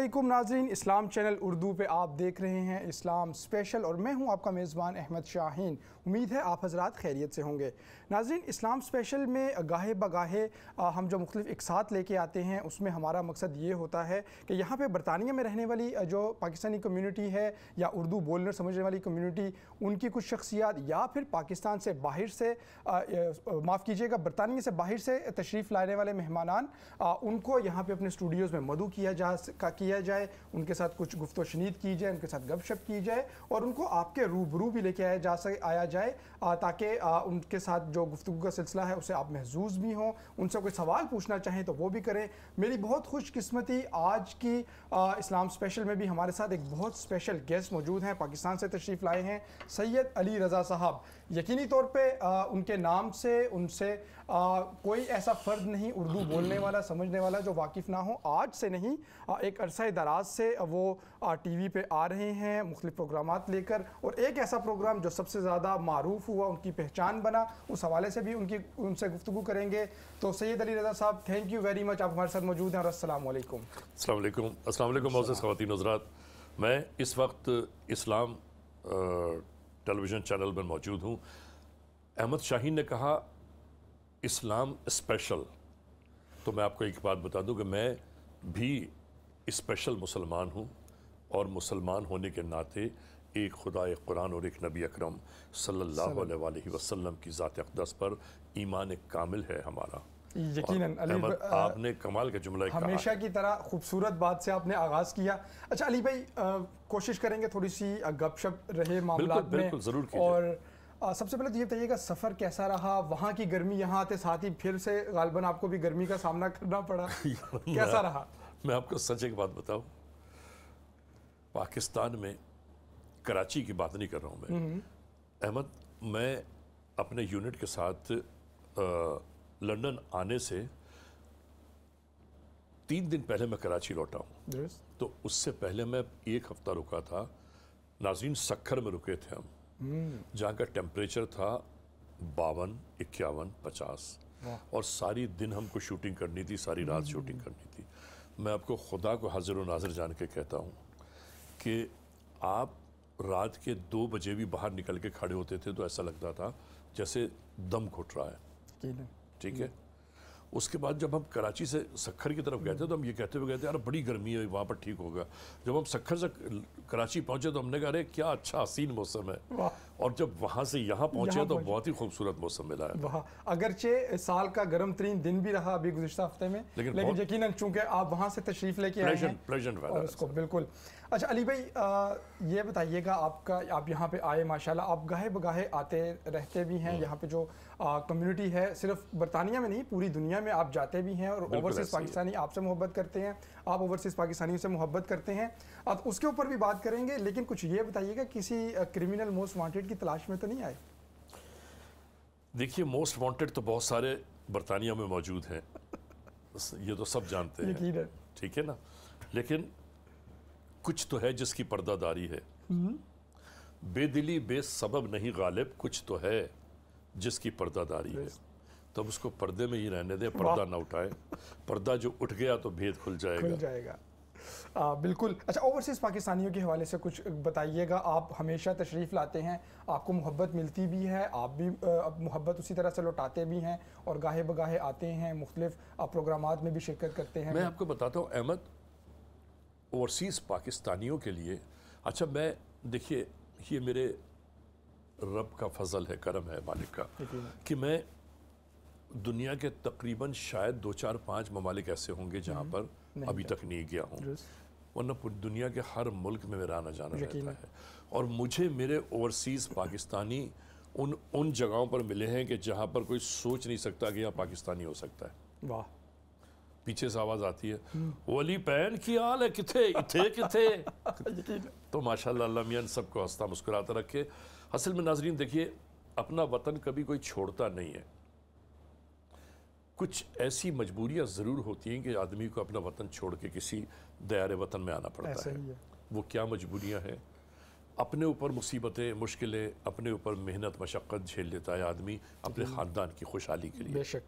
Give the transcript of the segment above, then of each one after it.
علیکم ناظرین، اسلام چینل اردو پہ آپ دیکھ رہے ہیں اسلام اسپیشل اور میں ہوں آپ کا میزبان احمد شاہین۔ امید ہے آپ حضرات خیریت سے ہوں گے۔ ناظرین، اسلام اسپیشل میں گاہے بگاہے ہم جو مختلف اقساط لے کے آتے ہیں اس میں ہمارا مقصد یہ ہوتا ہے کہ یہاں پہ برطانیہ میں رہنے والی جو پاکستانی کمیونٹی ہے یا اردو بولنے سمجھنے والی کمیونٹی، ان کی کچھ شخصیات یا پھر پاکستان سے باہر سے معاف کیجیے گا برطانیہ سے باہر سے تشریف لانے والے مہمانان، ان کو یہاں پہ اپنے اسٹوڈیوز میں مدعو کیا جائے، ان کے ساتھ کچھ گفت و شنید کی جائے، ان کے ساتھ گپ شپ کی جائے اور ان کو آپ کے روبرو بھی لے کے آیا جائے تاکہ ان کے ساتھ جو گفتگو کا سلسلہ ہے اسے آپ محظوظ بھی ہوں، ان سے کوئی سوال پوچھنا چاہیں تو وہ بھی کریں۔ میری بہت خوش قسمتی آج کی اسلام اسپیشل میں بھی ہمارے ساتھ ایک بہت اسپیشل گیسٹ موجود ہیں، پاکستان سے تشریف لائے ہیں سید علی رضا صاحب۔ یقینی طور پہ ان کے نام سے ان سے کوئی ایسا فرد نہیں اردو بولنے والا سمجھنے والا جو واقف نہ ہو۔ آج سے نہیں، ایک عرصہ دراز سے وہ ٹی وی پہ آ رہے ہیں مختلف پروگرامات لے کر، اور ایک ایسا پروگرام جو سب سے زیادہ معروف ہوا، ان کی پہچان بنا، اس حوالے سے بھی ان سے گفتگو کریں گے۔ تو سید علی رضا صاحب، تھینک یو ویری مچ، آپ ہمارے ساتھ موجود ہیں اور السلام علیکم۔ السلام علیکم۔ السلام علیکم معزز خواتین حضرات، میں اس وقت اسلام ٹیلی ویژن چینل میں موجود ہوں۔ احمد شاہین نے کہا اسلام اسپیشل، تو میں آپ کو ایک بات بتا دوں کہ میں بھی اسپیشل مسلمان ہوں، اور مسلمان ہونے کے ناطے ایک خدا، ایک قرآن اور ایک نبی اکرم صلی اللہ علیہ وآلہ وسلم کی ذات اقدس پر ایمان کامل ہے ہمارا۔ یقیناً احمد، آپ نے کمال کا جملہ کہا، ہمیشہ کی طرح خوبصورت بات سے آپ نے آغاز کیا۔ اچھا علی بھائی، کوشش کریں گے تھوڑی سی گپ شپ رہے معاملات میں، بالکل ضرور کیجئے۔ اور سب سے پہلے تو یہ بتائیے گا سفر کیسا رہا؟ وہاں کی گرمی یہاں آتے ساتھ ہی پھر سے غالباً آپ کو بھی گرمی کا سامنا کرنا پڑا، کیسا رہا؟ میں آپ کو سچ ایک بات بتاؤں، پاکستان میں کراچی کی بات نہیں کر رہا ہوں میں احمد، میں اپنے یونٹ کے ساتھ لندن آنے سے 3 دن پہلے میں کراچی لوٹا ہوں، تو اس سے پہلے میں 1 ہفتہ رکا تھا ناظرین سکھر میں رکے تھے ہم، جہاں کا ٹیمپریچر تھا 52، 51، 50، اور ساری دن ہم کو شوٹنگ کرنی تھی، ساری رات شوٹنگ کرنی تھی۔ میں آپ کو خدا کو حاضر و ناظر جان کے کہتا ہوں کہ آپ رات کے 2 بجے بھی باہر نکل کے کھڑے ہوتے تھے تو ایسا لگتا تھا جیسے دم گھٹ رہا ہے، ٹھیک ہے۔ اس کے بعد جب ہم کراچی سے سکھر کی طرف گئے تھے تو ہم یہ کہتے ہوئے گئے تھے یار بڑی گرمی ہے وہاں پر، ٹھیک ہوگا۔ جب ہم سکھر سے کراچی پہنچے تو ہم نے کہا ارے کیا اچھا حسین موسم ہے، اور جب وہاں سے یہاں پہنچے تو بہت ہی خوبصورت موسم ملا ہے۔ اگرچہ سال کا گرم ترین دن بھی رہا ابھی گزشتہ ہفتے میں، لیکن یقیناً چونکہ آپ وہاں سے تشریف لے کے آئے ہیں اور اس کو بالکل۔ اچھا علی بھائی، یہ بتائیے گا آپ یہاں پہ آئے ماشاءاللہ، آپ گاہے بگاہے آتے رہتے بھی ہیں، یہاں پہ جو کمیونٹی ہے صرف برطانیہ میں نہیں پوری دنیا میں آپ جاتے بھی ہیں، اور اوورسیز پاکستانی آپ سے محبت کرتے ہیں، آپ اوورسیز پاکستانیوں سے محبت کرتے ہیں، اس کے اوپر بھی بات کریں گے، لیکن کچھ یہ بتائیے گا کسی کرمنل موسٹ وانٹڈ کی تلاش میں تو نہیں آئے؟ دیکھیے موسٹ وانٹڈ تو بہت سارے برطانیہ میں موجود ہیں، یہ تو سب جانتے ہیں، ٹھیک ہے نا، لیکن کچھ تو ہے جس کی پردہ داری ہے۔ بے دلی بے سبب نہیں غالب، کچھ تو ہے جس کی پردہ داری ہے، تو اب اس کو پردے میں ہی رہنے دیں، پردہ نہ اٹھائے، پردہ جو اٹھ گیا تو بھید کھل جائے گا۔ بالکل۔ اچھا اوورسیز پاکستانیوں کے حوالے سے کچھ بتائیے گا، آپ ہمیشہ تشریف لاتے ہیں، آپ کو محبت ملتی بھی ہے، آپ بھی محبت اسی طرح سے لوٹاتے بھی ہیں، اور گاہے بگاہے آتے ہیں، مختلف پروگرامات میں بھی شرکت کرتے ہیں۔ میں آپ کو بتاتا ہوں احمد، اوورسیز پاکستانیوں کے لیے، اچھا میں دیکھیے یہ میرے رب کا فضل ہے، کرم ہے مالک کا، کہ میں دنیا کے تقریباً شاید 2، 4، 5 ممالک ایسے ہوں گے جہاں پر ابھی تک نہیں گیا ہوں، ورنہ پوری دنیا کے ہر ملک میں میرا آنا جانا رہتا ہے، اور مجھے میرے اوورسیز پاکستانی ان جگہوں پر ملے ہیں کہ جہاں پر کوئی سوچ نہیں سکتا کہ یہاں پاکستانی ہو سکتا ہے۔ واہ، پیچھے سے آواز آتی ہے ولی پین کی حال ہے کتھے تو ماشاءاللہ اللہ میاں سب کو ہنستا مسکراتا رکھے۔ اصل میں ناظرین دیکھیے، اپنا وطن کبھی کوئی چھوڑتا نہیں ہے، کچھ ایسی مجبوریاں ضرور ہوتی ہیں کہ آدمی کو اپنا وطن چھوڑ کے کسی دیار وطن میں آنا پڑتا ہے۔ وہ کیا مجبوریاں ہیں؟ اپنے اوپر مصیبتیں، مشکلیں، اپنے اوپر محنت مشقت جھیل لیتا ہے آدمی اپنے خاندان کی خوشحالی کے لیے،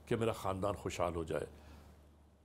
کہ میرا خاندان خوشحال ہو جائے۔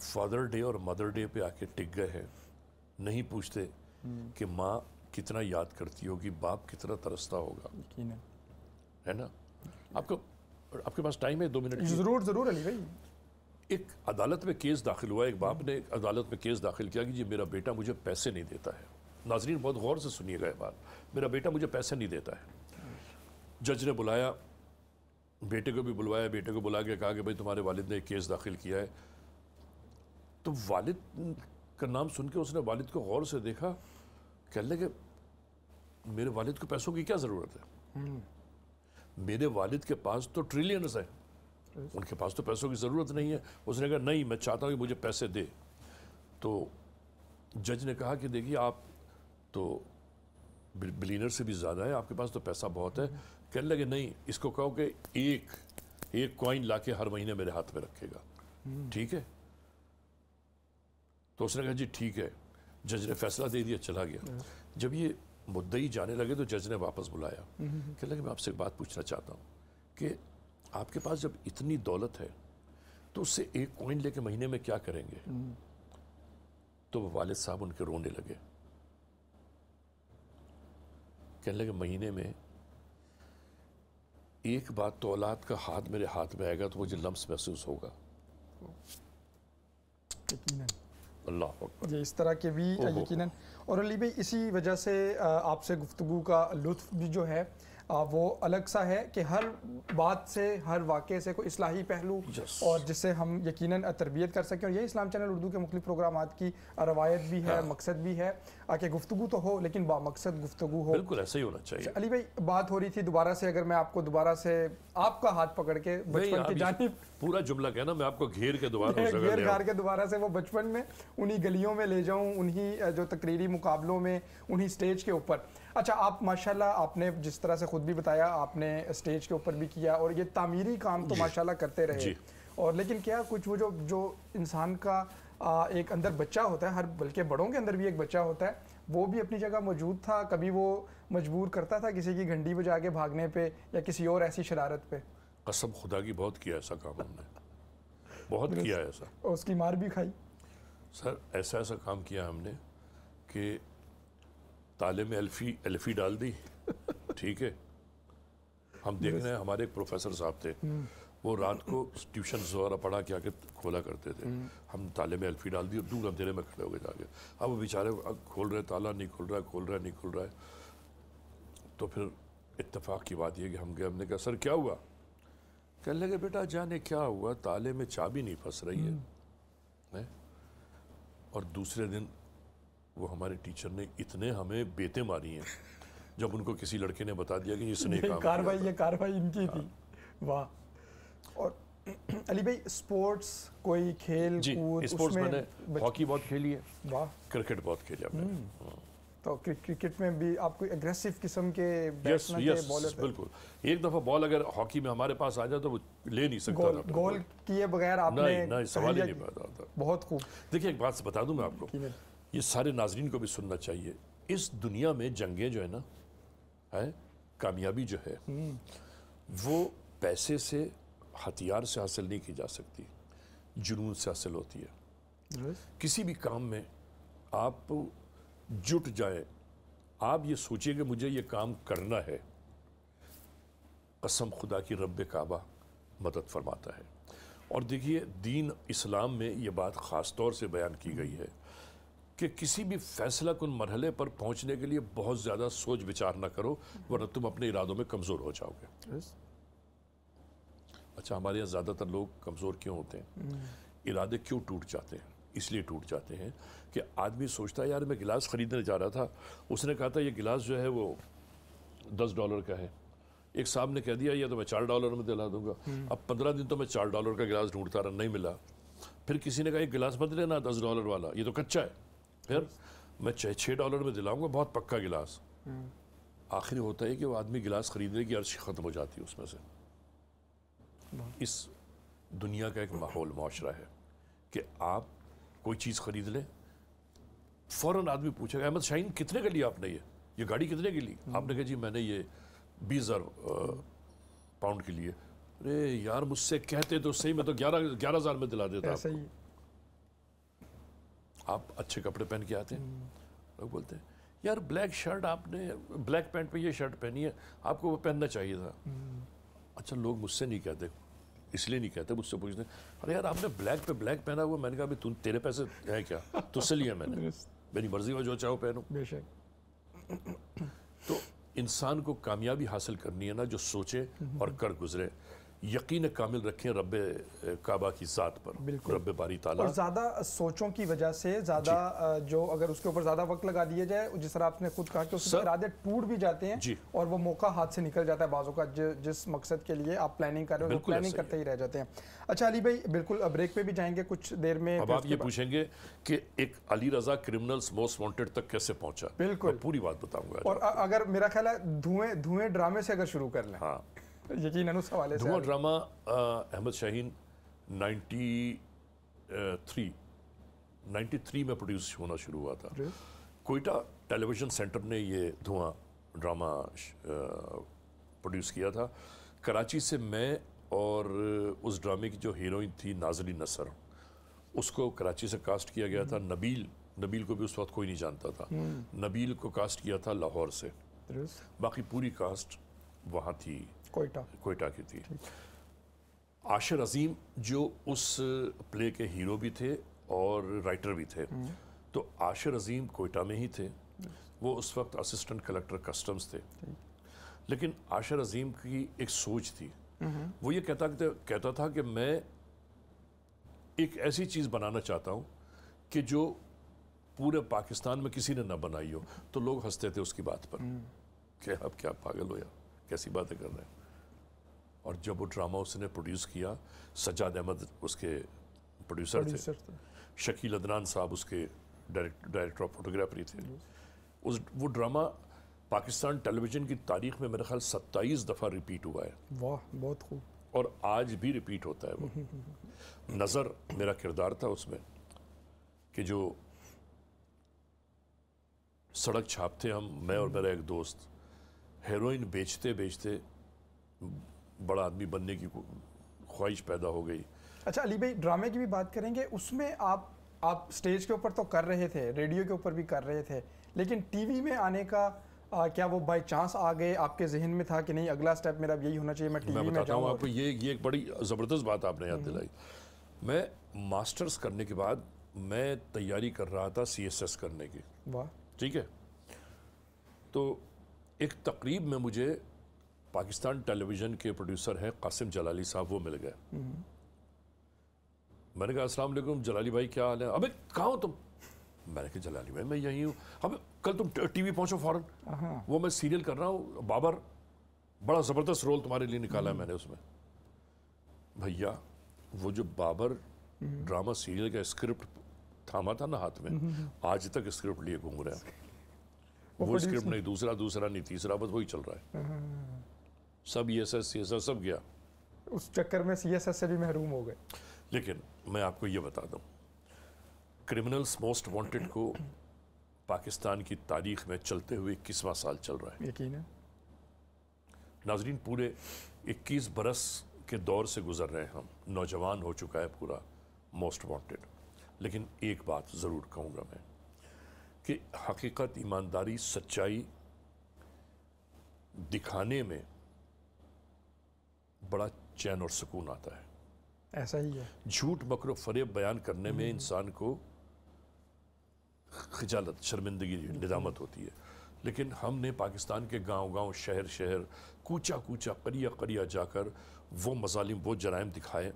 فادر ڈے اور مدر ڈے پہ آ کے ٹک گئے ہیں, نہیں پوچھتے کہ ماں کتنا یاد کرتی ہوگی, باپ کتنا ترستا ہوگا, ہے نا. آپ کے پاس ٹائم ہے 2 منٹ؟ ضرور علی بھائی. ایک عدالت میں کیس داخل ہوا, ایک باپ نے عدالت میں کیس داخل کیا کہ جی میرا بیٹا مجھے پیسے نہیں دیتا ہے. ناظرین بہت غور سے سنیے گا یہ بات, میرا بیٹا مجھے پیسے نہیں دیتا ہے. جج نے بلایا, بیٹے کو بھی بلوایا, بیٹے کو بلا کے کہا کہ بھائی تمہارے والد نے ایک کیس داخل کیا ہے. تو والد کا نام سن کے اس نے والد کو غور سے دیکھا, کہنے لگے میرے والد کو پیسوں کی کیا ضرورت ہے, میرے والد کے پاس تو ٹریلینز ہیں, ان کے پاس تو پیسوں کی ضرورت نہیں ہے. اس نے کہا نہیں, میں چاہتا ہوں کہ مجھے پیسے دے. تو جج نے کہا کہ دیکھیے آپ تو بلینر سے بھی زیادہ ہے, آپ کے پاس تو پیسہ بہت ہے. کہنے لگے نہیں, اس کو کہو کہ ایک کوائن لا کے ہر مہینے میرے ہاتھ میں رکھے گا, ٹھیک ہے. تو اس نے کہا جی ٹھیک ہے. جج نے فیصلہ دے دیا, چلا گیا. جب یہ مدعی جانے لگے تو جج نے واپس بلایا, کہنے لگے میں آپ سے ایک بات پوچھنا چاہتا ہوں کہ آپ کے پاس جب اتنی دولت ہے تو اس سے ایک کوائن لے کے مہینے میں کیا کریں گے؟ تو وہ والد صاحب ان کے رونے لگے, کہنے لگے مہینے میں ایک بات تو اولاد کا ہاتھ میرے ہاتھ میں آئے گا تو مجھے لمس محسوس ہوگا. اللہ اکبر. یہ اس طرح کے بھی یقیناً. اور علی بھائی اسی وجہ سے آپ سے گفتگو کا لطف بھی جو ہے وہ الگ سا ہے کہ ہر بات سے, ہر واقعے سے کوئی اصلاحی پہلو اور جس سے ہم یقیناً تربیت کر سکیں. اور یہ اسلام چینل اردو کے مختلف پروگرامات کی روایت بھی ہے, مقصد بھی ہے کہ گفتگو تو ہو لیکن با مقصد گفتگو ہو. بالکل ایسا ہی ہونا چاہیے. علی بھائی بات ہو رہی تھی دوبارہ سے, اگر میں آپ کو دوبارہ سے آپ کا ہاتھ پکڑ کے بچپن کی جانب پورا جملہ کہنا, میں آپ کو گھیر کے دوبارہ سے وہ بچپن میں انہی گلیوں میں لے جاؤں, انہی جو تقریری مقابلوں میں, انہی سٹیج کے اوپر. اچھا آپ ماشاءاللہ آپ نے جس طرح سے خود بھی بتایا, آپ نے سٹیج کے اوپر بھی کیا اور یہ تعمیری کام تو ماشاءاللہ کرتے رہے. اور لیکن کیا کچھ وہ جو انسان کا ایک اندر بچہ ہوتا ہے, ہر بلکہ بڑوں کے اندر بھی ایک بچہ ہوتا ہے, وہ بھی اپنی جگہ موجود تھا. کبھی وہ مجبور کرتا تھا کسی کی گھنٹی بجا کے بھاگنے پہ یا کسی اور ایسی شرارت پہ؟ قسم خدا کی بہت کیا ایسا کام ہم نے, بہت کیا ایسا. اور اس کی مار بھی کھائی سر. ایسا کام کیا ہم نے کہ تالے میں الفی ڈال دی, ٹھیک ہے. ہم دیکھ رہے ہیں ہمارے ایک پروفیسر صاحب تھے, وہ رات کو ٹیوشن وغیرہ پڑھا کے آ کے کھولا کرتے تھے. ہم تالے میں الفی ڈال دی اور دور اندھیرے میں کھڑے ہو گئے جا کے. اب وہ بیچارے کھول رہے, تالا نہیں کھل رہا ہے. تو پھر اتفاق کی بات یہ کہ ہم گئے, ہم نے کہا سر کیا ہوا؟ کہنے لگے بیٹا جانے کیا ہوا, تالے میں چابی نہیں پھنس رہی ہے. اور دوسرے دن وہ ہمارے ٹیچر نے اتنے ہمیں بیتیں ماری ہیں جب ان کو کسی لڑکے نے بتا دیا کہ اس نے کاروائی ان کی تھی. واہ. اور علی بھائی سپورٹس کوئی کھیل کود؟ سپورٹس میں نے ہاکی بہت کھیلی ہے. واہ. کرکٹ بہت کھیلا میں نے. تو کرکٹ میں بھی آپ کوئی اگریسو قسم کے بیٹسمین کے بالر تھے؟ بالکل. ایک دفعہ بال اگر ہاکی میں ہمارے پاس آ جائے تو وہ لے نہیں سکتا تھا. گول کیے بغیر آپ نے نہیں, سوال ہی نہیں پیدا ہوتا. بہت خوب. دیکھیں ایک بات بتا دوں میں آپ کو, یہ سارے ناظرین کو بھی سننا چاہیے. اس دنیا میں جنگیں جو ہے نا, کامیابی جو ہے وہ پیسے سے, ہتھیار سے حاصل نہیں کی جا سکتی, جنون سے حاصل ہوتی ہے. کسی بھی کام میں آپ جٹ جائیں, آپ یہ سوچیں کہ مجھے یہ کام کرنا ہے, قسم خدا کی رب کعبہ مدد فرماتا ہے. اور دیکھیے دین اسلام میں یہ بات خاص طور سے بیان کی گئی ہے کہ کسی بھی فیصلہ کن مرحلے پر پہنچنے کے لیے بہت زیادہ سوچ بچار نہ کرو, ورنہ تم اپنے ارادوں میں کمزور ہو جاؤ گے. اچھا ہمارے یہاں زیادہ تر لوگ کمزور کیوں ہوتے ہیں؟ ارادے کیوں ٹوٹ جاتے ہیں؟ اس لیے ٹوٹ جاتے ہیں کہ آدمی سوچتا ہے یار میں گلاس خریدنے جا رہا تھا, اس نے کہا تھا یہ گلاس جو ہے وہ $10 کا ہے. ایک صاحب نے کہہ دیا یہ تو میں $4 میں دلا دوں گا. اب 15 دن تو میں $4 کا گلاس ڈھونڈتا رہا, نہیں ملا. پھر کسی نے کہا یہ گلاس مت لینا $10 والا, یہ تو کچا ہے. پھر میں $6 میں دلاؤں گا, بہت پکا گلاس. آخری ہوتا ہے کہ وہ آدمی گلاس خریدنے کی عرض ختم ہو جاتی ہے اس میں سے. اس دنیا کا ایک ماحول معاشرہ ہے کہ آپ کوئی چیز خرید لیں, فوراً آدمی پوچھے گا احمد شاہین کتنے کا لیا آپ نے, یہ گاڑی کتنے کی لی؟ آپ نے کہا جی میں نے یہ 20,000 پاؤنڈ کے لیے. ارے یار مجھ سے کہتے تو صحیح, میں تو 11,000 میں دلا دیتا. آپ اچھے کپڑے پہن کے آتے ہیں, لوگ بولتے ہیں یار بلیک شرٹ آپ نے, بلیک پینٹ پہ یہ شرٹ پہنی ہے, آپ کو وہ پہننا چاہیے تھا. اچھا لوگ مجھ سے نہیں کہتے, اس لیے نہیں کہتے, مجھ سے پوچھتے ہیں ارے یار آپ نے بلیک پہ بلیک پہنا ہوا. میں نے کہا بھی تیرے پیسے ہیں کیا, تجھ سے لیا میں نے, میری مرضی ہو جو چاہو پہنو. بے شک. تو انسان کو کامیابی حاصل کرنی ہے نا, جو سوچے اور کر گزرے, یقین کامل رکھیں رب کعبہ کی ذات پر, رب باری تعالیٰ. اور زیادہ سوچوں کی وجہ سے زیادہ جو اگر اس کے اوپر زیادہ وقت لگا دیا جائے, جس طرح آپ نے خود کہا کہ اس کے ارادے ٹوٹ بھی جاتے ہیں اور وہ موقع ہاتھ سے نکل جاتا ہے بعضوں کا, جس مقصد کے لیے آپ پلاننگ کر رہے ہیں وہ پلاننگ کرتے ہی رہ جاتے ہیں. اچھا علی بھائی بالکل بریک پہ بھی جائیں گے کچھ دیر میں. اب آپ یہ پوچھیں گے کہ ایک Ali Raza criminals most wanted تک کیسے پہنچا, بالکل پوری بات بتاؤں گا. اور اگر میرا خیال ہے دھوئیں ڈرامے سے اگر شروع کر لیں, ہاں یقیناً اس حوالے سے دھواں ڈرامہ احمد شاہین 93 میں پروڈیوس ہونا شروع ہوا تھا. کوئٹہ ٹیلی ویژن سینٹر نے یہ دھواں ڈرامہ پروڈیوس کیا تھا. کراچی سے میں اور اس ڈرامے کی جو ہیروئن تھی نازنین نصر, اس کو کراچی سے کاسٹ کیا گیا تھا. نبیل کو بھی اس وقت کوئی نہیں جانتا تھا. نبیل کو کاسٹ کیا تھا لاہور سے, باقی پوری کاسٹ وہاں تھی, کوئٹہ کی تھی. عاشر عظیم جو اس پلے کے ہیرو بھی تھے اور رائٹر بھی تھے, تو عاشر عظیم کوئٹہ میں ہی تھے. وہ اس وقت اسسٹنٹ کلیکٹر کسٹمز تھے. لیکن عاشر عظیم کی ایک سوچ تھی, وہ یہ کہتا تھا کہ میں ایک ایسی چیز بنانا چاہتا ہوں کہ جو پورے پاکستان میں کسی نے نہ بنائی ہو. تو لوگ ہنستے تھے اس کی بات پر کہ اب کیا پاگل ہو یا کیسی باتیں کر رہے ہیں. اور جب وہ ڈرامہ اس نے پروڈیوس کیا, سجاد احمد اس کے پروڈیوسر تھے, شکیل عدنان صاحب اس کے ڈائریکٹر آف فوٹوگرافری تھے. وہ ڈرامہ پاکستان ٹیلی ویژن کی تاریخ میں میرے خیال 27 دفعہ ریپیٹ ہوا ہے. واہ بہت خوب. اور آج بھی ریپیٹ ہوتا ہے. وہ نظر میرا کردار تھا اس میں, کہ جو سڑک چھاپتے ہم, میں اور میرا ایک دوست, ہیروئن بیچتے بڑا آدمی بننے کی خواہش پیدا ہو گئی. اچھا علی بھائی ڈرامے کی بھی بات کریں گے, اس میں آپ سٹیج کے اوپر تو کر رہے تھے, ریڈیو کے اوپر بھی کر رہے تھے, لیکن ٹی وی میں آنے کا کیا وہ بائی چانس آ گئے, آپ کے ذہن میں تھا کہ نہیں اگلا سٹیپ میرا یہی ہونا چاہیے, میں ٹی وی میں جاؤں؟ میں بتاتا ہوں آپ کو, یہ ایک بڑی زبردست بات آپ نے یاد دلائی. میں ماسٹرز کرنے کے بعد میں تیاری کر رہا تھا CSS کرنے کی. واہ. ٹھیک ہے, تو ایک تقریب میں مجھے پاکستان ٹیلی ویژن کے پروڈیوسر ہیں قاسم جلالی صاحب, وہ مل گئے. میں نے کہا السلام علیکم جلالی بھائی کیا حال ہے؟ ابے کہاں ہو تم؟ میں نے کہا جلالی بھائی میں یہی ہوں. اب کل تم ٹی وی پہنچو فوراً, وہ میں سیریل کر رہا ہوں بابر, بڑا زبردست رول تمہارے لیے نکالا ہے میں نے اس میں. بھیا وہ جو بابر ڈرامہ سیریل کا اسکرپٹ تھاما تھا نا ہاتھ میں, آج تک اسکرپٹ لیے گھوم رہے ہیں. وہ اسکرپٹ نہیں, دوسرا نہیں, تیسرا, بس وہی چل رہا ہے. سب CSS سب گیا, اس چکر میں CSS سے بھی محروم ہو گئے. لیکن میں آپ کو یہ بتا دوں, کرمنلز موسٹ وانٹڈ کو پاکستان کی تاریخ میں چلتے ہوئے 21واں سال چل رہا ہے. یقین ہے ناظرین, پورے 21 برس کے دور سے گزر رہے ہیں ہم, نوجوان ہو چکا ہے پورا موسٹ وانٹڈ. لیکن ایک بات ضرور کہوں گا میں کہ حقیقت, ایمانداری, سچائی دکھانے میں بڑا چین اور سکون آتا ہے. ایسا ہی ہے. جھوٹ مکر و فریب بیان کرنے میں انسان کو خجالت, شرمندگی, ندامت ہوتی ہے. لیکن ہم نے پاکستان کے گاؤں شہر کوچا قریہ جا کر وہ مظالم, وہ جرائم دکھائے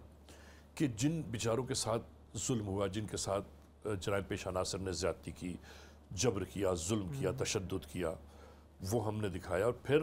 کہ جن بیچاروں کے ساتھ ظلم ہوا, جن کے ساتھ جرائم پیش عناصر نے زیادتی کی, جبر کیا, ظلم کیا, تشدد کیا, وہ ہم نے دکھایا. اور پھر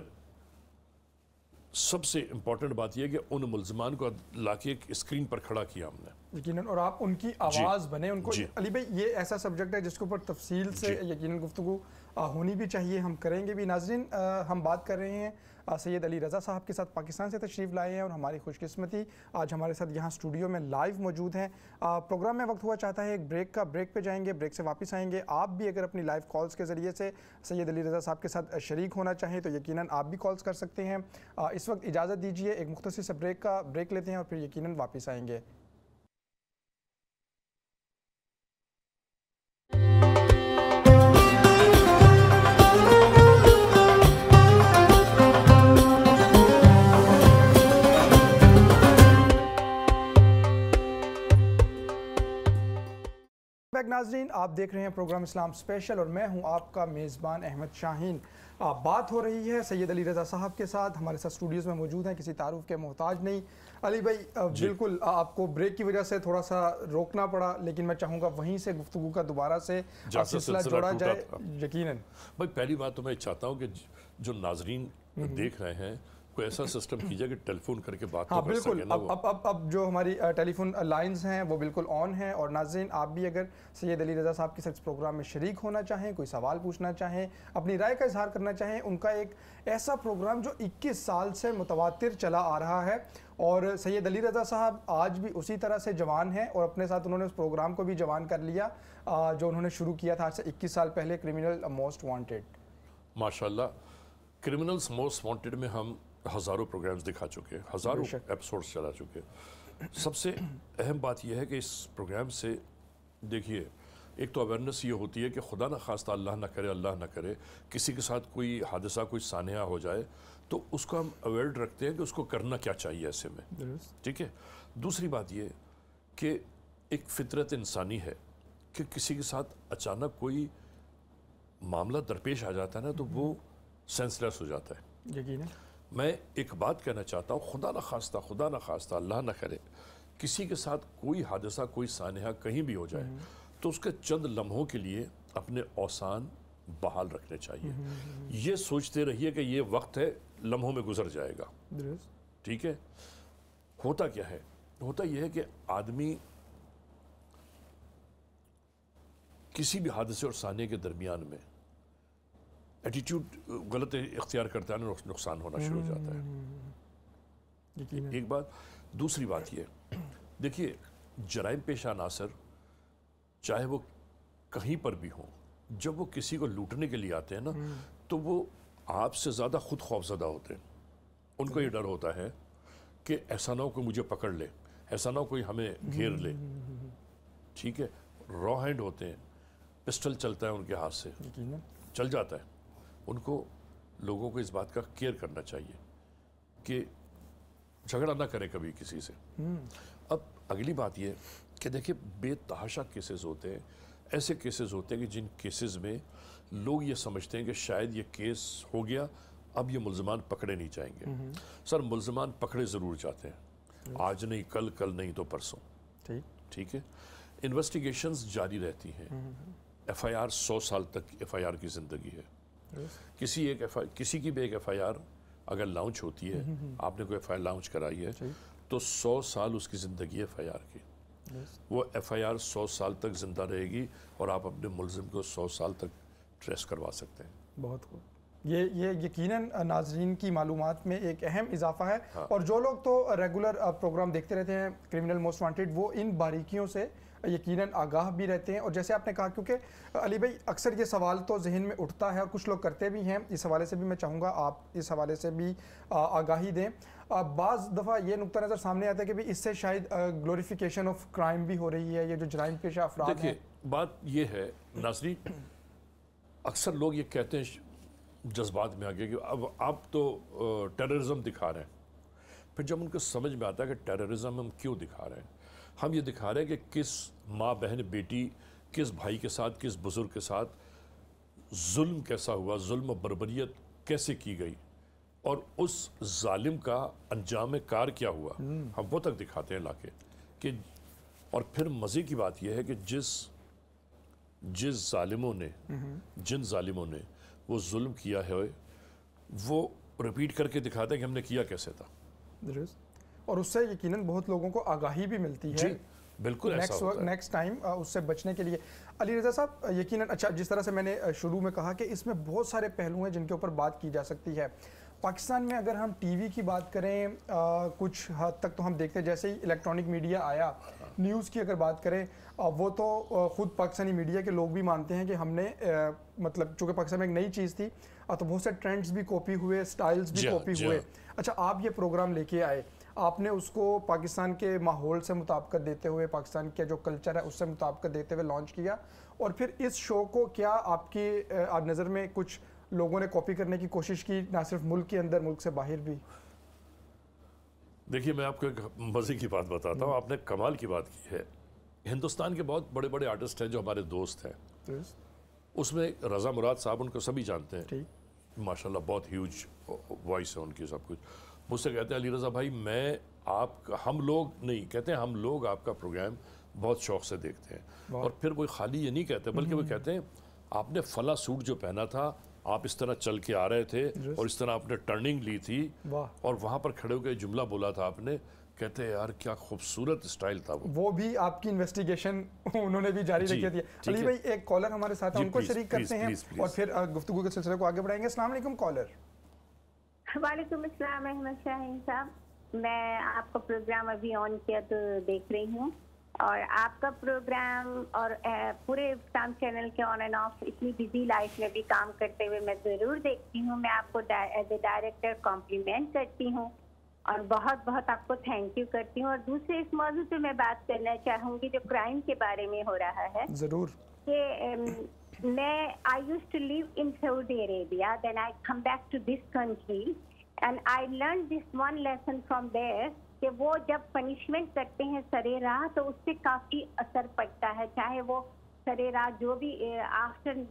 سب سے امپورٹنٹ بات یہ کہ ان ملزمان کو لا کے ایک اسکرین پر کھڑا کیا ہم نے. یقیناً, اور آپ ان کی آواز بنے ان کو. علی بھائی یہ ایسا سبجیکٹ ہے جس کے اوپر تفصیل سے یقیناً گفتگو ہونی بھی چاہیے, ہم کریں گے بھی. ناظرین, ہم بات کر رہے ہیں سید علی رضا صاحب کے ساتھ, پاکستان سے تشریف لائے ہیں, اور ہماری خوش قسمتی آج ہمارے ساتھ یہاں اسٹوڈیو میں لائیو موجود ہیں. پروگرام میں وقت ہوا چاہتا ہے ایک بریک کا, بریک پہ جائیں گے, بریک سے واپس آئیں گے. آپ بھی اگر اپنی لائیو کالز کے ذریعے سے سید علی رضا صاحب کے ساتھ شریک ہونا چاہیں تو یقیناً آپ بھی کالز کر سکتے ہیں. اس وقت اجازت دیجیے, ایک مختصر سے بریک لیتے ہیں اور پھر یقیناً واپس آئیں گے. بیک ناظرین، آپ دیکھ رہے ہیں پروگرام اسلام اسپیشل اور میں ہوں آپ کا میزبان احمد شاہین۔ بات ہو رہی ہے سید علی رضا صاحب کے ساتھ، ہمارے ساتھ اسٹوڈیوز میں موجود ہیں، کسی تعارف کے محتاج نہیں۔ علی بھائی بالکل آپ کو بریک کی وجہ سے تھوڑا سا روکنا پڑا، لیکن میں چاہوں گا وہیں سے گفتگو کا دوبارہ سے سلسلہ جوڑا جائے یقیناً۔ بھائی پہلی بات تو میں چاہتا ہوں کہ جو ناظرین دیکھ رہے ہیں کوئی ایسا سسٹم کیجئے کہ ٹیلی فون کر کے بات تو کر سکیں نا۔ اب جو ہماری ٹیلی فون لائنز ہیں وہ بالکل آن ہیں، اور ناظرین آپ بھی اگر سید علی رضا صاحب کے ساتھ پروگرام میں شریک ہونا چاہیں، کوئی سوال پوچھنا چاہیں، اپنی رائے کا اظہار کرنا چاہیں، ان کا ایک ایسا پروگرام جو 21 سال سے متواتر چلا آ رہا ہے، اور سید علی رضا صاحب آج بھی اسی طرح سے جوان ہیں، اور اپنے ساتھ انہوں نے اس پروگرام کو بھی جوان کر لیا جو انہوں نے شروع کیا تھا آج سے 21 سال پہلے، کرمنل موسٹ وانٹڈ۔ ماشاءاللہ، کرمنلز موسٹ وانٹڈ میں ہم ہزاروں پروگرامز دکھا چکے، ہزاروں ایپیسوڈز چلا چکے۔ سب سے اہم بات یہ ہے کہ اس پروگرام سے دیکھیے ایک تو اویئرنیس یہ ہوتی ہے کہ خدا نہ خواستہ اللہ نہ کرے کسی کے ساتھ کوئی حادثہ کوئی سانحہ ہو جائے تو اس کو ہم اویئر رکھتے ہیں کہ اس کو کرنا کیا چاہیے ایسے میں، ٹھیک ہے۔ دوسری بات یہ کہ ایک فطرت انسانی ہے کہ کسی کے ساتھ اچانک کوئی معاملہ درپیش آ جاتا ہے نا تو وہ سینس لیس ہو جاتا ہے۔ یقیناً میں ایک بات کہنا چاہتا ہوں، خدا نہ خواستہ اللہ نہ کرے کسی کے ساتھ کوئی حادثہ کوئی سانحہ کہیں بھی ہو جائے تو اس کے چند لمحوں کے لیے اپنے اوسان بحال رکھنے چاہیے۔ یہ سوچتے رہیے کہ یہ وقت ہے، لمحوں میں گزر جائے گا، ٹھیک ہے۔ ہوتا کیا ہے؟ ہوتا یہ ہے کہ آدمی کسی بھی حادثے اور سانحے کے درمیان میں ایٹیٹیوڈ غلط اختیار کرتا ہے، نقصان ہونا شروع ہو جاتا ہے۔ ایک بات۔ دوسری بات یہ دیکھیے، جرائم پیشہ عناصر چاہے وہ کہیں پر بھی ہوں، جب وہ کسی کو لوٹنے کے لیے آتے ہیں نا تو وہ آپ سے زیادہ خود خوفزدہ ہوتے ہیں۔ ان کو یہ ڈر ہوتا ہے کہ ایسا نہ ہو کوئی مجھے پکڑ لے، ایسا نہ ہو کوئی ہمیں گھیر لے، ٹھیک ہے۔ را ہینڈ ہوتے ہیں، پسٹل چلتا ہے ان کے ہاتھ سے، چل جاتا ہے۔ ان کو لوگوں کو اس بات کا کیئر کرنا چاہیے کہ جھگڑا نہ کریں کبھی کسی سے۔ اب اگلی بات یہ کہ دیکھیں بے تحاشا کیسز ہوتے ہیں، ایسے کیسز ہوتے ہیں کہ جن کیسز میں لوگ یہ سمجھتے ہیں کہ شاید یہ کیس ہو گیا، اب یہ ملزمان پکڑے نہیں جائیں گے۔ سر ملزمان پکڑے ضرور جاتے ہیں، آج نہیں کل، کل نہیں تو پرسوں، ٹھیک ہے۔ انویسٹیگیشنز جاری رہتی ہیں، ایف آئی آر 100 سال تک ایف آئی آر کی زندگی ہے۔ کسی کی بھی ایک ایف آئی آر اگر لانچ ہوتی ہے، آپ نے کوئی ایف آئی آر لانچ کرائی ہے تو 100 سال اس کی زندگی ہے ایف آئی آر کی۔ وہ ایف آئی آر 100 سال تک زندہ رہے گی اور آپ اپنے ملزم کو 100 سال تک ٹریس کروا سکتے ہیں۔ بہت خوب۔ یہ یقیناً ناظرین کی معلومات میں ایک اہم اضافہ ہے، اور جو لوگ تو ریگولر پروگرام دیکھتے رہتے ہیں کرمنل موسٹ وانٹڈ، وہ ان باریکیوں سے یقیناً آگاہ بھی رہتے ہیں۔ اور جیسے آپ نے کہا، کیونکہ علی بھائی اکثر یہ سوال تو ذہن میں اٹھتا ہے اور کچھ لوگ کرتے بھی ہیں، اس حوالے سے بھی میں چاہوں گا آپ اس حوالے سے بھی آگاہی دیں۔ بعض دفعہ یہ نقطہ نظر سامنے آتا ہے کہ اس سے شاید گلوریفیکیشن آف کرائم بھی ہو رہی ہے، یہ جو جرائم پیشہ افراد ہیں۔ دیکھیے بات یہ ہے ناظرین، اکثر لوگ یہ کہتے ہیں جذبات میں آگے کہ اب آپ تو ٹیررزم دکھا رہے ہیں۔ پھر جب ان کو سمجھ میں آتا ہے کہ ٹیررزم ہم کیوں دکھا رہے ہیں، ہم یہ دکھا رہے ہیں کہ کس ماں بہن بیٹی، کس بھائی کے ساتھ، کس بزرگ کے ساتھ ظلم کیسا ہوا، ظلم و بربریت کیسے کی گئی، اور اس ظالم کا انجام کار کیا ہوا، ہم وہ تک دکھاتے ہیں لا کے کہ۔ اور پھر مزے کی بات یہ ہے کہ جن ظالموں نے وہ ظلم کیا ہے وہ رپیٹ کر کے دکھاتے ہیں کہ ہم نے کیا کیسے تھا، اور اس سے یقیناً بہت لوگوں کو آگاہی بھی ملتی ہے۔ بالکل ایسا ہوتا ہے نیکسٹ ٹائم اس سے بچنے کے لیے۔ علی رضا صاحب یقیناً، اچھا جس طرح سے میں نے شروع میں کہا کہ اس میں بہت سارے پہلو ہیں جن کے اوپر بات کی جا سکتی ہے۔ پاکستان میں اگر ہم ٹی وی کی بات کریں، کچھ حد تک تو ہم دیکھتے ہیں جیسے ہی الیکٹرانک میڈیا آیا، نیوز کی اگر بات کریں، وہ تو خود پاکستانی میڈیا کے لوگ بھی مانتے ہیں کہ ہم نے مطلب چونکہ پاکستان میں ایک نئی چیز تھی تو بہت سے ٹرینڈز بھی کاپی ہوئے، سٹائلز بھی کاپی ہوئے۔ اچھا آپ یہ پروگرام لے کے آئے، آپ نے اس کو پاکستان کے ماحول سے مطابقت دیتے ہوئے، پاکستان کے جو کلچر ہے اس سے مطابقت دیتے ہوئے لانچ کیا، اور پھر اس شو کو کیا آپ کی نظر میں کچھ لوگوں نے کاپی کرنے کی کوشش کی، نہ صرف ملک کے اندر، ملک سے باہر بھی؟ دیکھیے میں آپ کو ایک مزے کی بات بتاتا ہوں، آپ نے کمال کی بات کی ہے ہندوستان کے بہت بڑے بڑے آرٹسٹ ہیں جو ہمارے دوست ہیں، اس میں رضا مراد صاحب، ان کو سبھی جانتے ہیں، ماشاءاللہ بہت ہیوج وائس ہے ان کی، سب کچھ مجھ سے کہتے ہیں علی رضا بھائی میں آپ کا، ہم لوگ نہیں کہتے ہیں، ہم لوگ آپ کا پروگرام بہت شوق سے دیکھتے ہیں. اور پھر وہ خالی یہ نہیں کہتے بلکہ وہ کہتے ہیں آپ نے فلاں سوٹ جو پہنا تھا، آپ اس طرح چل کے آ رہے تھے اور اس طرح آپ نے ٹرننگ لی تھی اور وہاں پر کھڑے ہو کے جملہ بولا تھا آپ نے، کہتے ہیں یار کیا خوبصورت اسٹائل تھا وہ بھی آپ کی انویسٹیگیشن انہوں نے بھی جاری رکھی تھی. علی بھائی ایک کالر ہمارے ساتھ ہیں، ان کو شریک کرتے ہیں اور پھر گفتگو کے سلسلے کو آگے بڑھائیں گے. السلام علیکم کالر. وعلیکم السلام احمد شاہین صاحب، میں آپ کا پروگرام ابھی آن کیا تو دیکھ رہی ہوں، اور آپ کا پروگرام اور پورے اسلام چینل کے آن اینڈ آف اتنی بزی لائف میں بھی کام کرتے ہوئے میں ضرور دیکھتی ہوں. میں آپ کو ایز اے ڈائریکٹر کمپلیمنٹ کرتی ہوں اور بہت بہت آپ کو تھینک یو کرتی ہوں. اور دوسرے اس موضوع پہ میں بات کرنا چاہوں گی جو کرائم کے بارے میں ہو رہا ہے. ضرور. کہ میں I used to live in Saudi Arabia, then I come back to this country and I learned this one lesson from there کہ وہ جب پنشمنٹ کرتے ہیں سرے راہ تو اس سے کافی اثر پڑتا ہے، چاہے وہ سرے راہ جو بھی آفٹر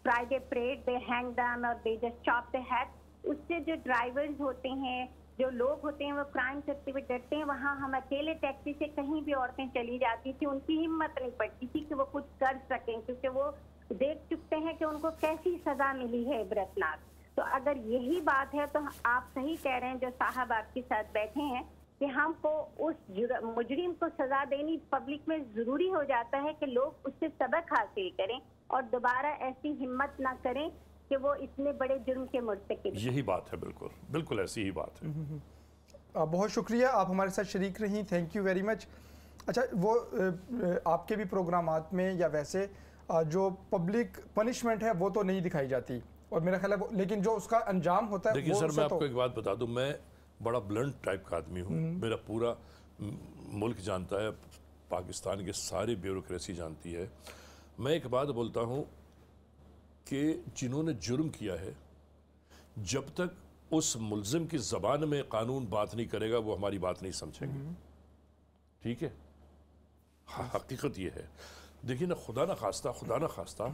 فرائیڈے پریڈ دے ہینگ دم اور they just chop they had, اس سے جو ڈرائیورز ہوتے ہیں، جو لوگ ہوتے ہیں وہ کرائم کرتے ہوئے ڈرتے ہیں. وہاں ہم اکیلے ٹیکسی سے کہیں بھی عورتیں چلی جاتی تھی، ان کی ہمت نہیں پڑتی تھی کہ وہ کچھ کر سکیں کیونکہ وہ دیکھ چکتے ہیں کہ ان کو کیسی سزا ملی ہے عبرتناک. تو اگر یہی بات ہے تو آپ صحیح کہہ رہے ہیں جو صاحب آپ کے ساتھ بیٹھے ہیں کہ ہم کو اس مجرم کو سزا دینی پبلک میں ضروری ہو جاتا ہے کہ لوگ اس سے سبق حاصل کریں اور دوبارہ ایسی ہمت نہ کریں کہ وہ اتنے بڑے جرم کے مرتکب. یہی بات ہے، بالکل بالکل ایسی ہی بات ہے. بہت شکریہ، آپ ہمارے ساتھ شریک رہیں، تھینک یو ویری مچ. اچھا، وہ آپ کے بھی پروگرامات میں یا ویسے جو پبلک پنشمنٹ ہے وہ تو نہیں دکھائی جاتی، اور میرا خیال ہے لیکن جو اس کا انجام ہوتا ہے. دیکھیے سر، میں آپ کو ایک بات بتا دوں، میں بڑا بلنٹ ٹائپ کا آدمی ہوں. میرا پورا ملک جانتا ہے، پاکستان کے ساری بیوروکریسی جانتی ہے. میں ایک بات بولتا ہوں کہ جنہوں نے جرم کیا ہے، جب تک اس ملزم کی زبان میں قانون بات نہیں کرے گا وہ ہماری بات نہیں سمجھیں گے. ٹھیک ہے، حقیقت یہ ہے. دیکھیے نا، خدا نہ خواستہ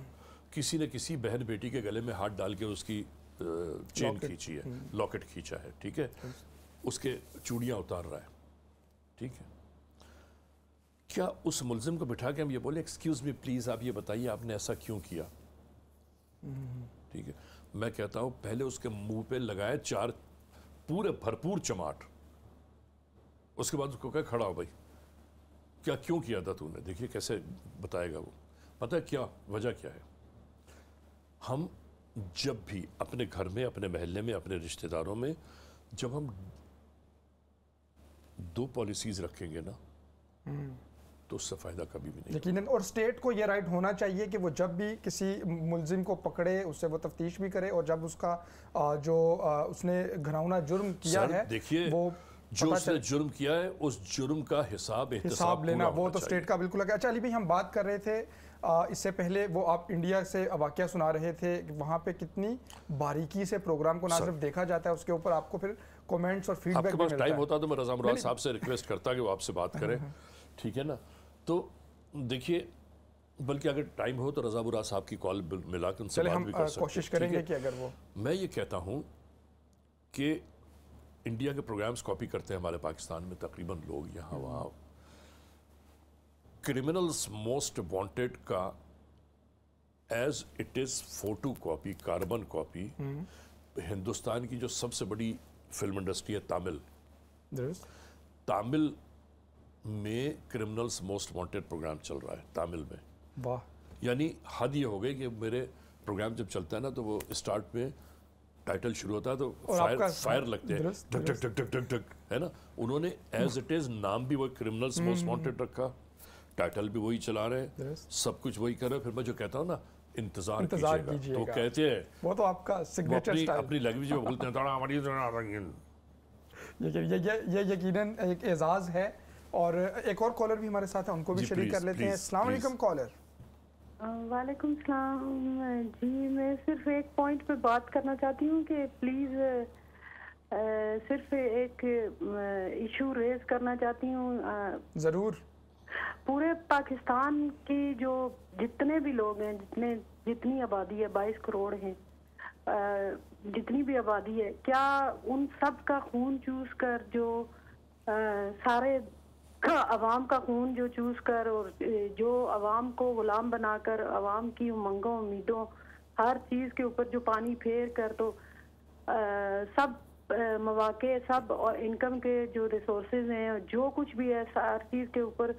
کسی نے کسی بہن بیٹی کے گلے میں ہاتھ ڈال کے اس کی چین کھینچی ہے، لاکٹ کھینچا ہے، ٹھیک ہے، اس کے چوڑیاں اتار رہا ہے، ٹھیک ہے. کیا اس ملزم کو بٹھا کے ہم یہ بولے ایکسکیوز می پلیز آپ یہ بتائیے آپ نے ایسا کیوں کیا؟ ٹھیک ہے. میں کہتا ہوں پہلے اس کے منہ پہ لگائے 4 پورے بھرپور چماٹ، اس کے بعد اس کو کہا کھڑا ہو بھائی، کیوں کیا تھا تو نے؟ دیکھیے کیسے بتائے گا وہ. پتہ ہے کیا وجہ کیا ہے؟ ہم جب بھی اپنے گھر میں، اپنے محلے میں، اپنے رشتہ داروں میں جب ہم 2 پالیسیز رکھیں گے نا تو اس سے فائدہ کبھی بھی نہیں. یقیناً. اور اسٹیٹ کو یہ رائٹ ہونا چاہیے کہ وہ جب بھی کسی ملزم کو پکڑے اس سے وہ تفتیش بھی کرے، اور جب اس کا جو اس نے گھناؤنا جرم کیا ہے، دیکھیے جو اس نے جرم کیا ہے اس جرم کا حساب لینا وہ تو اسٹیٹ کا بالکل ہے. اچھا علی بھائی، ہم بات کر رہے تھے اس سے پہلے، وہ آپ انڈیا سے واقعہ سنا رہے تھے کہ وہاں پہ کتنی باریکی سے پروگرام کو نہ صرف دیکھا جاتا ہے، اس کے اوپر آپ کو پھر کومنٹس اور فیڈ بیک بھی ملتا ہے. آپ کے پاس ٹائم ہوتا تو میں رضا مراد صاحب سے ریکویسٹ کرتا کہ وہ آپ سے بات کریں، ٹھیک ہے نا. تو دیکھیے، بلکہ اگر ٹائم ہو تو رضا مراد صاحب کی کال ملا کے ان سے بات بھی کر سکتے ہیں. کوشش کریں گے کہ اگر وہ، میں یہ کہتا ہوں کہ انڈیا کے پروگرامز کاپی کرتے ہیں ہمارے پاکستان میں تقریباً لوگ یہاں وہاں. کرمنلز موسٹ وانٹڈ کا as it is photo copy, carbon copy. Hindustan کی جو سب سے بڑی فلم انڈسٹری ہے تامل میں کرمنلز موسٹ وانٹڈ پروگرام چل رہا ہے تامل میں. واہ. یعنی حد یہ ہو گئی کہ میرے پروگرام جب چلتا ہے نا تو وہ اسٹارٹ میں ٹائٹل شروع ہوتا ہے تو فائر لگتے ہیں، ٹک ٹک ٹک ٹک ٹک ٹک، ہے نا. انہوں نے ایز اٹ از نام بھی وہ کرمنلز موسٹ وانٹڈ رکھا، ٹائٹل بھی وہی چلا رہے ہیں، سب کچھ وہی کر رہے ہیں. پھر میں جو کہتا ہوں نا انتظار کیجیے گا، تو کہتے ہیں وہ تو آپ کا سگنیچر سٹائل، اپنی لینگویج میں بولتے ہیں. یہ یقیناً ایک اعزاز ہے. اور ایک اور کالر بھی ہمارے ساتھ ہیں، ان کو بھی شریک کر لیتے ہیں. السلام علیکم کالر. وعلیکم السلام جی. میں صرف ایک پوائنٹ پہ بات کرنا چاہتی ہوں کہ پلیز صرف ایک ایشو ریز کرنا چاہتی ہوں. ضرور. پورے پاکستان کی جو جتنے بھی لوگ ہیں، جتنی آبادی ہے 22 کروڑ ہیں، جتنی بھی آبادی ہے، کیا ان سب کا خون چوس کر جو سارے عوام کا خون جو چوس کر اور جو عوام کو غلام بنا کر عوام کی امنگوں امیدوں ہر چیز کے اوپر جو پانی پھیر کر تو سب مواقع سب اور انکم کے جو ریسورسز ہیں جو کچھ بھی ہے ہر چیز کے اوپر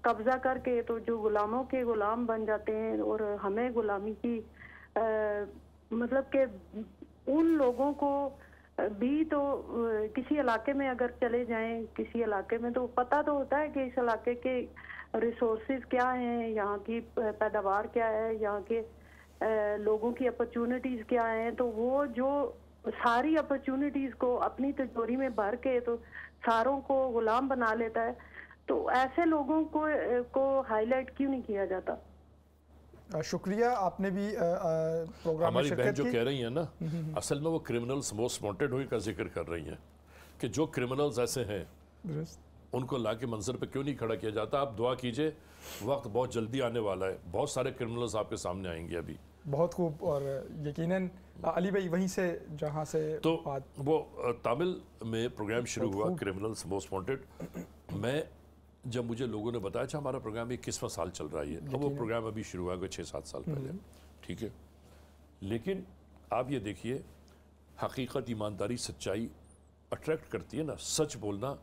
قبضہ کر کے تو جو غلاموں کے غلام بن جاتے ہیں اور ہمیں غلامی کی مطلب کہ ان لوگوں کو بھی تو کسی علاقے میں اگر چلے جائیں کسی علاقے میں تو پتہ تو ہوتا ہے کہ اس علاقے کے ریسورسز کیا ہیں، یہاں کی پیداوار کیا ہے، یہاں کے لوگوں کی اپرچونٹیز کیا ہیں، تو وہ جو ساری اپرچونٹیز کو اپنی تجوری میں بھر کے تو ساروں کو غلام بنا لیتا ہے. تو ایسے لوگوں کو ہائی لائٹ کیوں نہیں کیا جاتا؟ شکریہ، آپ نے بھی پروگرام میں ہماری بہن جو شرکت کی. کہہ رہی ہیں نا، اصل میں وہ کرمنلز موسٹ وانٹڈ ہوئی کا ذکر کر رہی ہیں کہ جو کرمنلز ایسے ہیں ان کو لا کے منظر پہ کیوں نہیں کھڑا کیا جاتا. آپ دعا کیجئے، وقت بہت جلدی آنے والا ہے، بہت سارے کرمنلز آپ کے سامنے آئیں گے ابھی. بہت خوب. اور یقیناً علی بھائی وہیں سے جہاں سے تو وہ تامل میں پروگرام شروع ہوا کرمنلز موسٹ وانٹڈ. میں جب مجھے لوگوں نے بتایا اچھا ہمارا پروگرام 21واں سال چل رہا ہے، اب وہ پروگرام ابھی شروع ہوا 6-7 سال پہلے، ٹھیک ہے. لیکن آپ یہ دیکھیے، حقیقت، ایمانداری، سچائی اٹریکٹ کرتی ہے نا. سچ بولنا،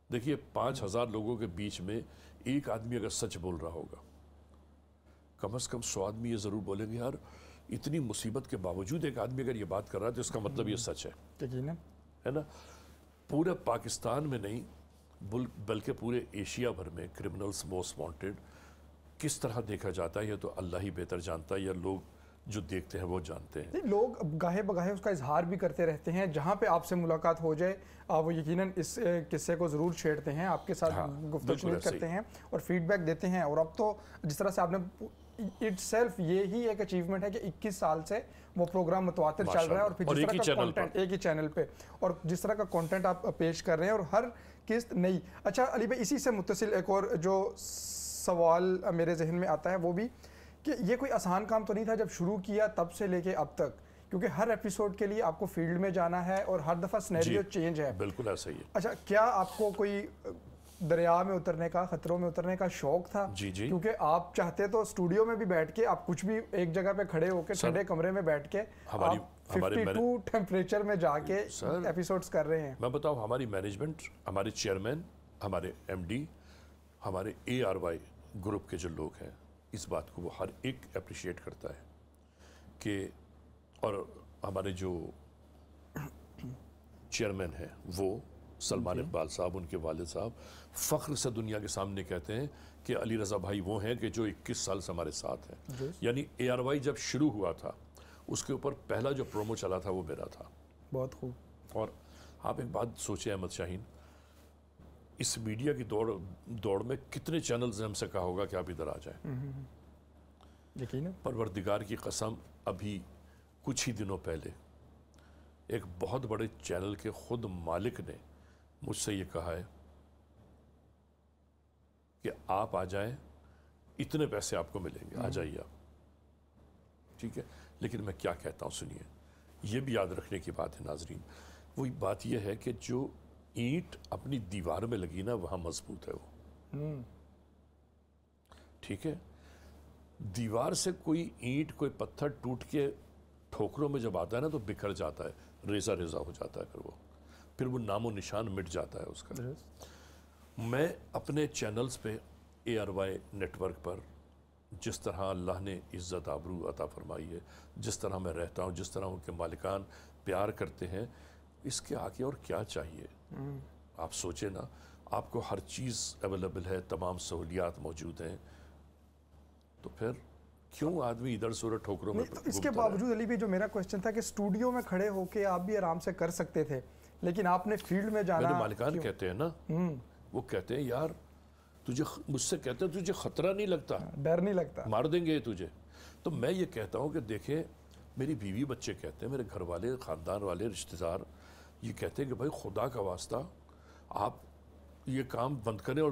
دیکھیے 5000 لوگوں کے بیچ میں ایک آدمی اگر سچ بول رہا ہوگا، کم از کم 100 آدمی یہ ضرور بولیں گے یار اتنی مصیبت کے باوجود ایک آدمی اگر یہ بات کر رہا ہے تو اس کا مطلب یہ سچ ہے نا. پورے پاکستان میں نہیں بلکہ پورے ایشیا بھر میں کرمنلز موسٹ وانٹڈ کس طرح دیکھا جاتا ہے یہ تو اللہ ہی بہتر جانتا ہے، یا لوگ جو دیکھتے ہیں وہ جانتے ہیں. لوگ گاہے بگاہے اس کا اظہار بھی کرتے رہتے ہیں. جہاں پہ آپ سے ملاقات ہو جائے وہ یقیناً اس قصے کو ضرور چھیڑتے ہیں، آپ کے ساتھ گفتگو کرتے ہیں اور فیڈ بیک دیتے ہیں. اور اب تو جس طرح سے آپ نے اٹ سیلف یہی ایک اچیومنٹ ہے کہ 21 سال سے وہ پروگرام متواتر چل رہا ہے اور پھر جس طرح کا کانٹینٹ ایک ہی چینل پہ اور جس طرح کا کانٹینٹ آپ پیش کر رہے ہیں اور ہر قسط نئی. اچھا علی بھائی، اسی سے متصل ایک اور جو سوال میرے ذہن میں آتا ہے وہ بھی کہ یہ کوئی آسان کام تو نہیں تھا جب شروع کیا تب سے لے کے اب تک، کیونکہ ہر ایپیسوڈ کے لیے آپ کو فیلڈ میں جانا ہے اور ہر دفعہ سینیریو چینج ہے. بالکل ایسا ہی ہے. اچھا، کیا آپ کو کوئی دریا میں اترنے کا، خطروں میں اترنے کا شوق تھا؟ جی کیونکہ آپ چاہتے تو اسٹوڈیو میں بھی بیٹھ کے آپ کچھ بھی ایک جگہ پہ کھڑے ہو کے ٹھنڈے کمرے میں بیٹھ کے 52 ٹیمپریچر میں جا کے ایپیسوڈز کر رہے ہیں. میں بتاؤں، ہماری مینجمنٹ، ہمارے چیئرمین، ہمارے ایم ڈی، ہمارے ARY گروپ کے جو لوگ ہیں، اس بات کو وہ ہر ایک اپریشیٹ کرتا ہے کہ، اور ہمارے جو چیئرمین ہیں وہ سلمان اقبال صاحب، ان کے والد صاحب فخر سے دنیا کے سامنے کہتے ہیں کہ علی رضا بھائی وہ ہیں کہ جو 21 سال سے ہمارے ساتھ ہیں. یعنی ARY جب شروع ہوا تھا اس کے اوپر پہلا جو پرومو چلا تھا وہ میرا تھا. بہت خوب. اور آپ ایک بات سوچیں احمد شاہین، اس میڈیا کی دوڑ میں کتنے چینلز نے ہم سے کہا ہوگا کہ آپ ادھر آ جائیں. یقیناً. پروردگار کی قسم، ابھی کچھ ہی دنوں پہلے ایک بہت بڑے چینل کے خود مالک نے مجھ سے یہ کہا ہے کہ آپ آ جائیں، اتنے پیسے آپ کو ملیں گے، آ جائیے آپ. ٹھیک ہے، لیکن میں کیا کہتا ہوں سنیے، یہ بھی یاد رکھنے کی بات ہے ناظرین. وہی بات یہ ہے کہ جو اینٹ اپنی دیوار میں لگی نا وہاں مضبوط ہے وہ. ٹھیک ہے، دیوار سے کوئی اینٹ، کوئی پتھر ٹوٹ کے ٹھوکروں میں جب آتا ہے نا تو بکھر جاتا ہے، ریزہ ریزہ ہو جاتا ہے، پھر وہ نام و نشان مٹ جاتا ہے اس کا. میں اپنے چینلز پہ ARY نیٹ ورک پر جس طرح اللہ نے عزت آبرو عطا فرمائی ہے، جس طرح میں رہتا ہوں، جس طرح ان کے مالکان پیار کرتے ہیں، اس کے آگے اور کیا چاہیے؟ آپ سوچیں نا، آپ کو ہر چیز اویلیبل ہے، تمام سہولیات موجود ہیں، تو پھر کیوں آدمی ادھر سے ادھر ٹھوکروں میں؟ اس کے باوجود علی بھی جو میرا کوشچن تھا کہ اسٹوڈیو میں کھڑے ہو کے آپ بھی آرام سے کر سکتے تھے، لیکن آپ نے فیلڈ میں جانا. میرے مالکان کہتے ہیں نا، وہ کہتے ہیں یار تجھے، مجھ سے کہتے ہیں تجھے خطرہ نہیں لگتا، ڈر نہیں لگتا، مار دیں گے تجھے. تو میں یہ کہتا ہوں کہ دیکھیں، میری بیوی بچے کہتے ہیں، میرے گھر والے، خاندان والے، رشتہ دار یہ کہتے ہیں کہ بھائی خدا کا واسطہ آپ یہ کام بند کریں اور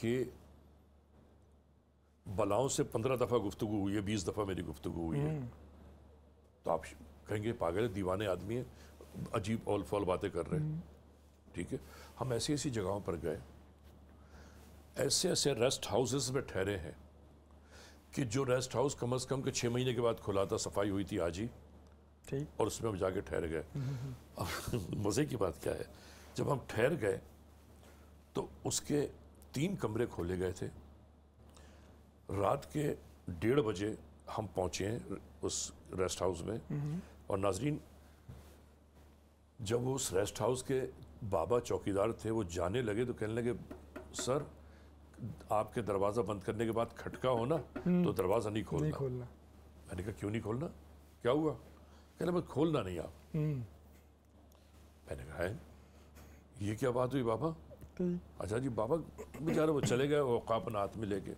کہ بلاؤں سے 15 دفعہ گفتگو ہوئی ہے، 20 دفعہ میری گفتگو ہوئی ہے، تو آپ کہیں گے پاگل ہے، دیوانے آدمی ہیں، عجیب اول فول باتیں کر رہے ہیں. ٹھیک ہے، ہم ایسی ایسی جگہوں پر گئے، ایسے ایسے ریسٹ ہاؤسز میں ٹھہرے ہیں کہ جو ریسٹ ہاؤس کم از کم 6 مہینے کے بعد کھلا تھا، صفائی ہوئی تھی آج ہی، اور اس میں ہم جا کے ٹھہر گئے. مزے کی بات کیا ہے، جب ہم ٹھہر گئے تو اس کے 3 کمرے کھولے گئے تھے. رات کے 1:30 بجے ہم پہنچے ہیں اس ریسٹ ہاؤس میں، اور ناظرین جب وہ اس ریسٹ ہاؤس کے بابا چوکیدار تھے وہ جانے لگے تو کہنے لگے سر آپ کے دروازہ بند کرنے کے بعد کھٹکا ہو نا تو دروازہ نہیں کھولنا. میں نے کہا کیوں نہیں کھولنا، کیا ہوا؟ کہنے لگے کھولنا نہیں آپ. میں نے کہا ہے یہ کیا بات ہوئی بابا؟ اچھا جی بابا بیچارے وہ چلے گئے اوقاف ہاتھ میں لے کے.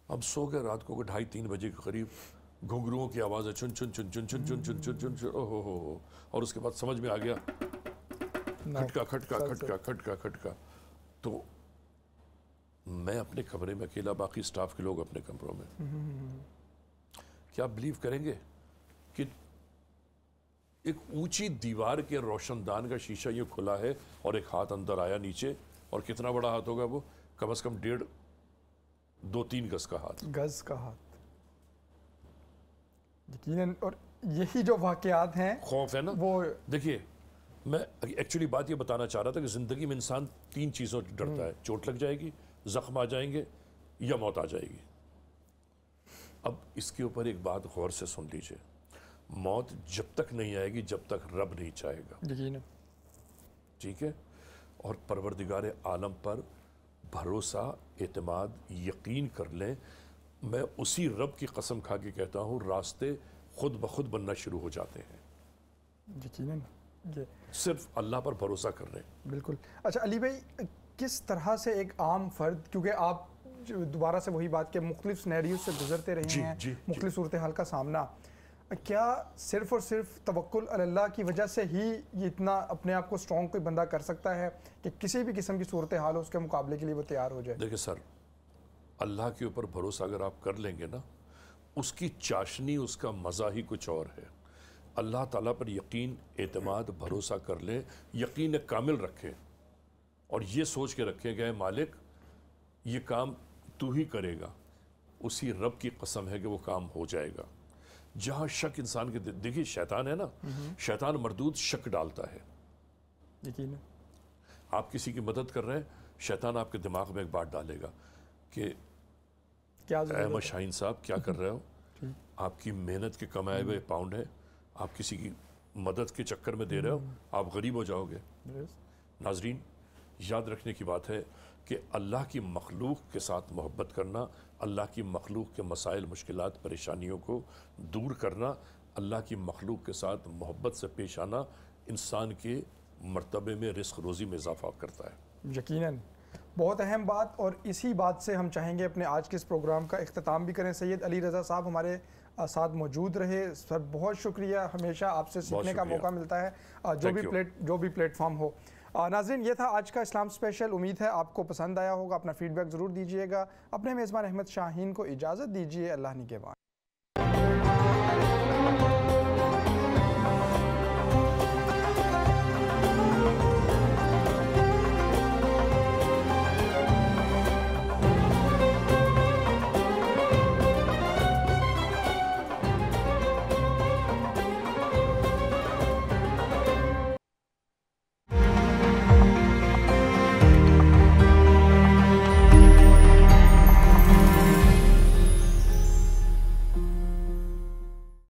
اب سو گئے رات کو 2:30-3 بجے کے قریب گھنگروؤں کی آواز ہے، چن چن چن چن چن چن چن چن چن چن، اوہ ہو. اور اس کے بعد سمجھ میں آ گیا کھٹکا کھٹکا کھٹکا کھٹکا کھٹکا. تو میں اپنے کمرے میں اکیلا، باقی سٹاف کے لوگ اپنے کمروں میں. کیا آپ بلیو کریں گے کہ ایک اونچی دیوار کے روشن دان کا شیشہ یہ کھلا ہے اور ایک ہاتھ اندر آیا نیچے، اور کتنا بڑا ہاتھ ہوگا وہ؟ کم از کم 1.5-2-3 گز کا ہاتھ. یقیناً. اور یہی جو واقعات ہیں خوف ہے نا وہ. دیکھیے میں ایکچولی بات یہ بتانا چاہ رہا تھا کہ زندگی میں انسان 3 چیزوں سے ڈرتا ہے، چوٹ لگ جائے گی، زخم آ جائیں گے، یا موت آ جائے گی. اب اس کے اوپر ایک بات غور سے سن لیجئے، موت جب تک نہیں آئے گی جب تک رب نہیں چاہے گا. ٹھیک ہے، اور پروردگار عالم پر بھروسہ، اعتماد، یقین کر لیں. میں اسی رب کی قسم کھا کے کہتا ہوں راستے خود بخود بننا شروع ہو جاتے ہیں. یقیناً صرف اللہ پر بھروسہ کر رہے ہیں. بالکل. اچھا علی بھائی، کس طرح سے ایک عام فرد، کیونکہ آپ دوبارہ سے وہی بات کہ مختلف سینیریوز سے گزرتے رہے ہیں، مختلف صورتحال کا سامنا، کیا صرف اور صرف توکل علی اللہ کی وجہ سے ہی یہ اتنا اپنے آپ کو سٹرونگ کوئی بندہ کر سکتا ہے کہ کسی بھی قسم کی صورتحال ہو اس کے مقابلے کے لیے وہ تیار ہو جائے؟ دیکھیں سر، اللہ کے اوپر بھروسہ اگر آپ کر لیں گے نا، اس کی چاشنی، اس کا مزہ ہی کچھ اور ہے. اللہ تعالیٰ پر یقین، اعتماد، بھروسہ کر لیں، یقین کامل رکھیں، اور یہ سوچ کے رکھیں کہ اے مالک یہ کام تو ہی کرے گا. اسی رب کی قسم ہے کہ وہ کام ہو جائے گا. جہاں شک انسان کے دیکھیے شیطان ہے نا، شیطان مردود شک ڈالتا ہے. یقین آپ کسی کی مدد کر رہے ہیں، شیطان آپ کے دماغ میں ایک بات ڈالے گا کہ احمد شاہین صاحب کیا کر رہے ہو، آپ کی محنت کے کمائے ہوئے پاؤنڈ ہے، آپ کسی کی مدد کے چکر میں دے رہے ہو، آپ غریب ہو جاؤ گے. ناظرین یاد رکھنے کی بات ہے کہ اللہ کی مخلوق کے ساتھ محبت کرنا، اللہ کی مخلوق کے مسائل، مشکلات، پریشانیوں کو دور کرنا، اللہ کی مخلوق کے ساتھ محبت سے پیش آنا انسان کے مرتبے میں، رزق روزی میں اضافہ کرتا ہے. یقیناً بہت اہم بات، اور اسی بات سے ہم چاہیں گے اپنے آج کے اس پروگرام کا اختتام بھی کریں. سید علی رضا صاحب ہمارے ساتھ موجود رہے. سر بہت شکریہ، ہمیشہ آپ سے سیکھنے کا موقع ملتا ہے جو بھی پلیٹ فارم ہو. ناظرین یہ تھا آج کا اسلام اسپیشل. امید ہے آپ کو پسند آیا ہوگا. اپنا فیڈ بیک ضرور دیجیے گا. اپنے میزبان احمد شاہین کو اجازت دیجیے. اللہ نگہبان.